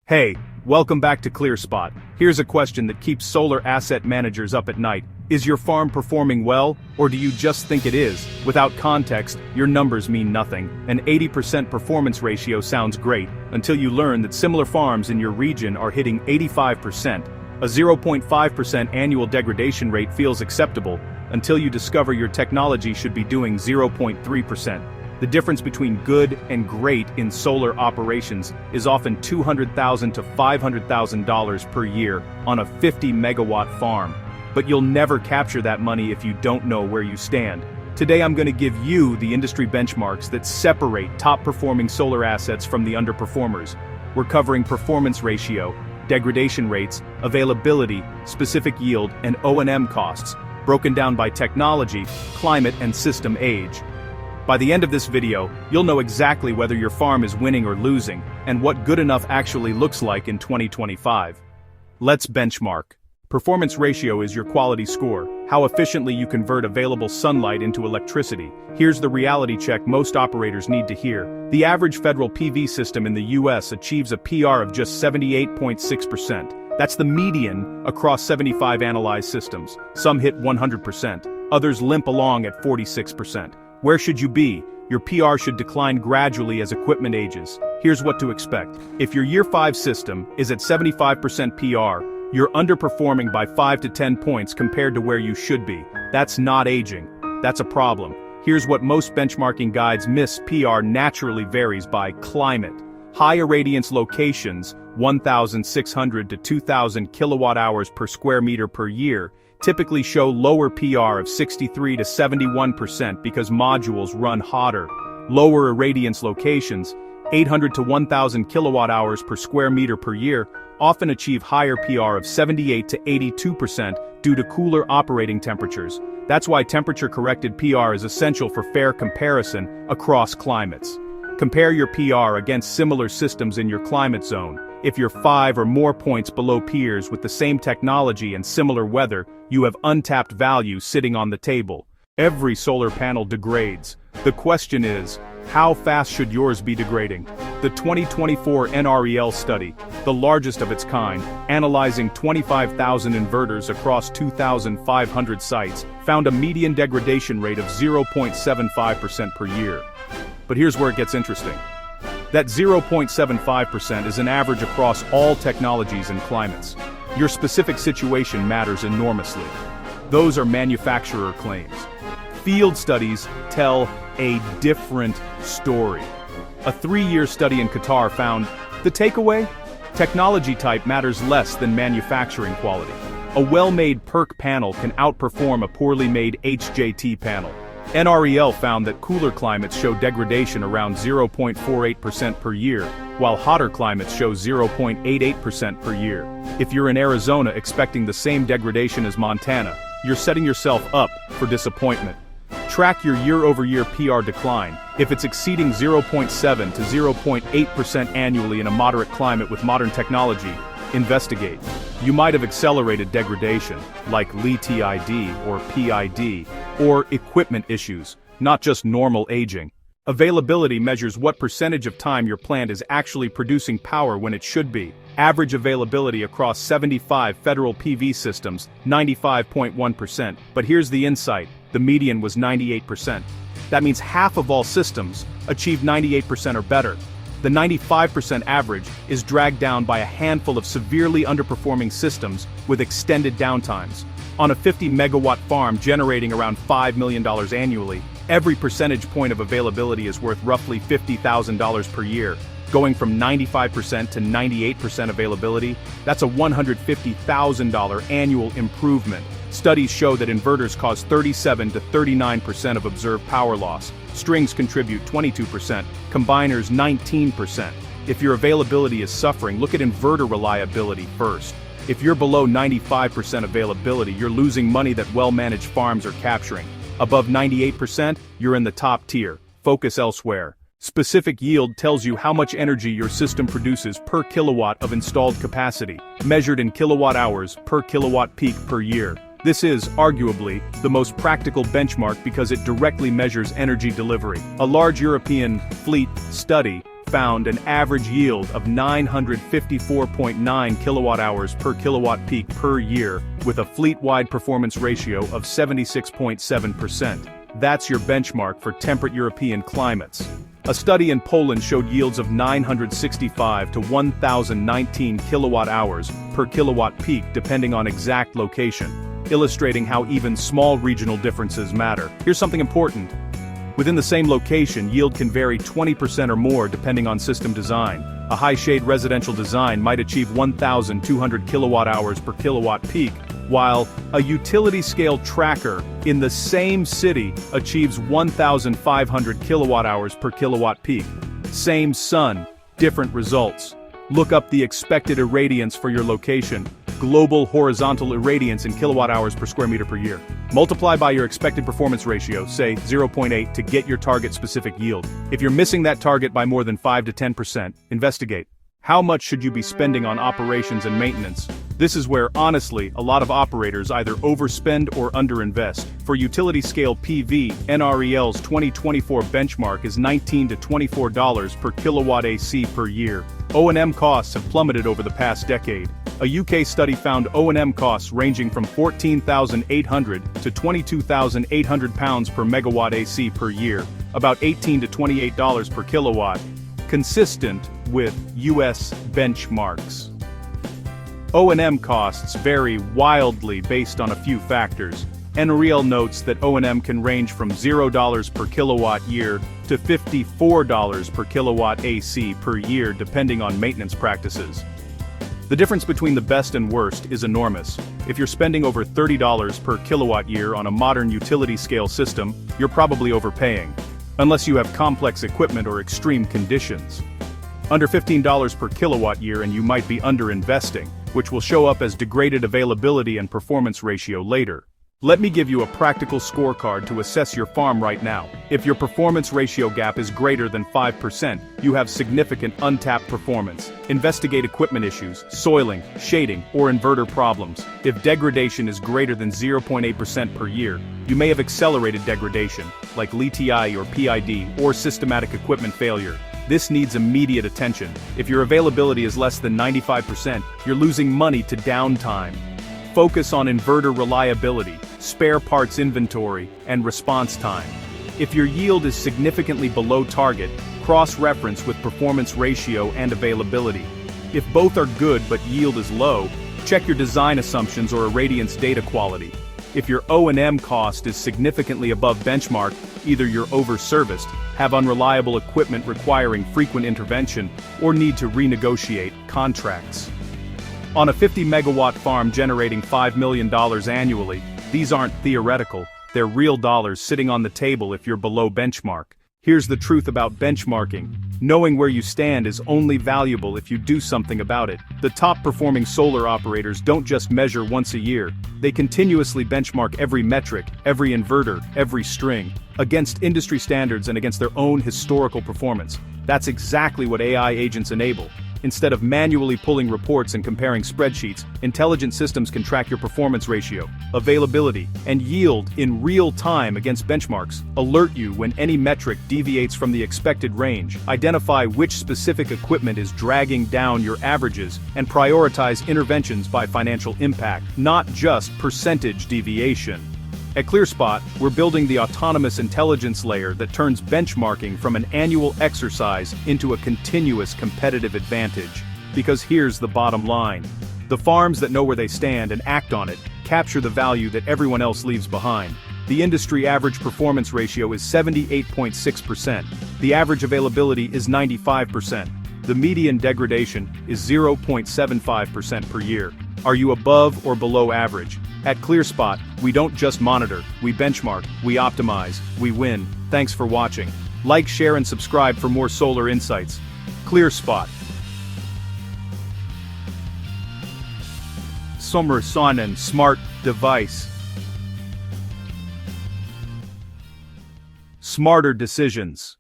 Hey, welcome back to ClearSpot. Here's a question that keeps solar asset managers up at night. Is your farm performing well, or do you just think it is? Without context, your numbers mean nothing. An 80% performance ratio sounds great, until you learn that similar farms in your region are hitting 85%. A 0.5% annual degradation rate feels acceptable, until you discover your technology should be doing 0.3%. The difference between good and great in solar operations is often $200,000 to $500,000 per year on a 50-megawatt farm. But you'll never capture that money if you don't know where you stand. Today I'm going to give you the industry benchmarks that separate top-performing solar assets from the underperformers. We're covering performance ratio, degradation rates, availability, specific yield, and O&M costs, broken down by technology, climate, and system age. By the end of this video, you'll know exactly whether your farm is winning or losing, and what good enough actually looks like in 2025. Let's benchmark. Performance ratio is your quality score, how efficiently you convert available sunlight into electricity. Here's the reality check most operators need to hear. The average federal PV system in the US achieves a PR of just 78.6%. That's the median across 75 analyzed systems. Some hit 100%, others limp along at 46%. Where should you be? Your PR should decline gradually as equipment ages. Here's what to expect. If your Year 5 system is at 75% PR, you're underperforming by 5 to 10 points compared to where you should be. That's not aging. That's a problem. Here's what most benchmarking guides miss: PR naturally varies by climate. High irradiance locations, 1,600 to 2,000 kilowatt hours per square meter per year, typically show lower PR of 63 to 71% because modules run hotter. Lower irradiance locations, 800 to 1,000 kilowatt hours per square meter per year, often achieve higher PR of 78 to 82% due to cooler operating temperatures. That's why temperature-corrected PR is essential for fair comparison across climates. Compare your PR against similar systems in your climate zone. If you're 5 or more points below peers with the same technology and similar weather, you have untapped value sitting on the table. Every solar panel degrades. The question is, how fast should yours be degrading? The 2024 NREL study, the largest of its kind, analyzing 25,000 inverters across 2,500 sites, found a median degradation rate of 0.75% per year. But here's where it gets interesting. That 0.75% is an average across all technologies and climates. Your specific situation matters enormously. Those are manufacturer claims. Field studies tell a different story. A 3-year study in Qatar found the takeaway? Technology type matters less than manufacturing quality. A well-made PERC panel can outperform a poorly made HJT panel. NREL found that cooler climates show degradation around 0.48% per year, while hotter climates show 0.88% per year. If you're in Arizona expecting the same degradation as Montana, you're setting yourself up for disappointment. Track your year-over-year PR decline. If it's exceeding 0.7 to 0.8% annually in a moderate climate with modern technology, investigate. You might have accelerated degradation, like LTID or PID, or equipment issues, not just normal aging. Availability measures what percentage of time your plant is actually producing power when it should be. Average availability across 75 federal PV systems, 95.1%. But here's the insight: the median was 98%. That means half of all systems achieve 98% or better. The 95% average is dragged down by a handful of severely underperforming systems with extended downtimes. On a 50-megawatt farm generating around $5 million annually, every percentage point of availability is worth roughly $50,000 per year. Going from 95% to 98% availability, that's a $150,000 annual improvement. Studies show that inverters cause 37 to 39% of observed power loss. Strings contribute 22%, combiners 19%. If your availability is suffering, look at inverter reliability first. If you're below 95% availability, you're losing money that well-managed farms are capturing. Above 98%, you're in the top tier. Focus elsewhere. Specific yield tells you how much energy your system produces per kilowatt of installed capacity, measured in kilowatt hours per kilowatt peak per year. This is, arguably, the most practical benchmark because it directly measures energy delivery. A large European fleet study found an average yield of 954.9 kilowatt-hours per kilowatt peak per year, with a fleet-wide performance ratio of 76.7%. That's your benchmark for temperate European climates. A study in Poland showed yields of 965 to 1,019 kilowatt-hours per kilowatt peak depending on exact location, illustrating how even small regional differences matter. Here's something important. Within the same location, yield can vary 20% or more depending on system design. A high-shade residential design might achieve 1,200 kilowatt-hours per kilowatt peak, while a utility-scale tracker in the same city achieves 1,500 kilowatt-hours per kilowatt peak. Same sun, different results. Look up the expected irradiance for your location. Global horizontal irradiance in kilowatt-hours per square meter per year. Multiply by your expected performance ratio, say 0.8, to get your target-specific yield. If you're missing that target by more than 5 to 10%, investigate. How much should you be spending on operations and maintenance? This is where, honestly, a lot of operators either overspend or underinvest. For utility-scale PV, NREL's 2024 benchmark is $19 to $24 per kilowatt AC per year. O&M costs have plummeted over the past decade. A UK study found O&M costs ranging from £14,800 to £22,800 per megawatt AC per year, about $18 to $28 per kilowatt, consistent with US benchmarks. O&M costs vary wildly based on a few factors. NREL notes that O&M can range from $0 per kilowatt year to $54 per kilowatt AC per year depending on maintenance practices. The difference between the best and worst is enormous. If you're spending over $30 per kilowatt year on a modern utility-scale system, you're probably overpaying, unless you have complex equipment or extreme conditions. Under $15 per kilowatt year and you might be underinvesting, which will show up as degraded availability and performance ratio later. Let me give you a practical scorecard to assess your farm right now. If your performance ratio gap is greater than 5%, you have significant untapped performance. Investigate equipment issues, soiling, shading, or inverter problems. If degradation is greater than 0.8% per year, you may have accelerated degradation, like LTI or PID, or systematic equipment failure. This needs immediate attention. If your availability is less than 95%, you're losing money to downtime. Focus on inverter reliability, spare parts inventory, and response time. If your yield is significantly below target, cross-reference with performance ratio and availability. If both are good but yield is low, check your design assumptions or irradiance data quality. If your O&M cost is significantly above benchmark, either you're over-serviced, have unreliable equipment requiring frequent intervention, or need to renegotiate contracts. On a 50-megawatt farm generating $5 million annually, these aren't theoretical, they're real dollars sitting on the table if you're below benchmark. Here's the truth about benchmarking. Knowing where you stand is only valuable if you do something about it. The top-performing solar operators don't just measure once a year. They continuously benchmark every metric, every inverter, every string, against industry standards and against their own historical performance. That's exactly what AI agents enable. Instead of manually pulling reports and comparing spreadsheets, intelligent systems can track your performance ratio, availability, and yield in real time against benchmarks, alert you when any metric deviates from the expected range, identify which specific equipment is dragging down your averages, and prioritize interventions by financial impact, not just percentage deviation. At ClearSpot, we're building the autonomous intelligence layer that turns benchmarking from an annual exercise into a continuous competitive advantage. Because here's the bottom line. The farms that know where they stand and act on it capture the value that everyone else leaves behind. The industry average performance ratio is 78.6%. The average availability is 95%. The median degradation is 0.75% per year. Are you above or below average? At ClearSpot, we don't just monitor, we benchmark, we optimize, we win. Thanks for watching. Like, share, and subscribe for more solar insights. ClearSpot. Sommersonnen smart device. Smarter decisions.